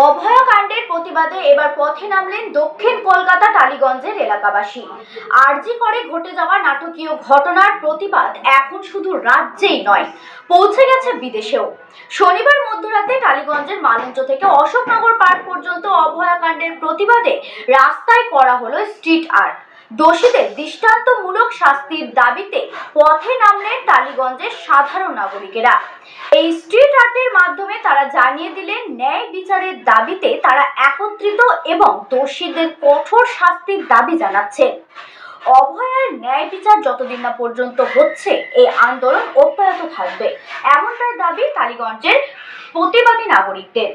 অভয়াকাণ্ডের প্রতিবাদে এবার পথে নামলেন দক্ষিণ কলকাতা টালিগঞ্জের এলাকাবাসী। আরজি করে ঘটে যাওয়া নাটকীয় ঘটনার প্রতিবাদ এখন শুধু রাজ্যেই নয়, পৌঁছে গেছে বিদেশেও। শনিবার মধ্যরাতে টালিগঞ্জের মালঞ্চ থেকে অশোকনগর পার্ক পর্যন্ত অভয়াকাণ্ডের প্রতিবাদে রাস্তায় করা হলো স্ট্রিট আর্ট। দোষীদের দৃষ্টান্তমূলক শাস্তির দাবিতে পথে নামলেন টালিগঞ্জের সাধারণ নাগরিকেরা। এই স্ট্রিট আর্টের মাধ্যমে তারা জানিয়ে দিলেন ন্যায় বিচারের দাবিতে তারা একত্রিত এবং দোষীদের কঠোর শাস্তির দাবি জানাচ্ছে। অভয়ার ন্যায় বিচার যতদিন না পর্যন্ত হচ্ছে এই আন্দোলন অব্যাহত থাকবে, এমনটাই দাবি টালিগঞ্জের প্রতিবাদী নাগরিকদের।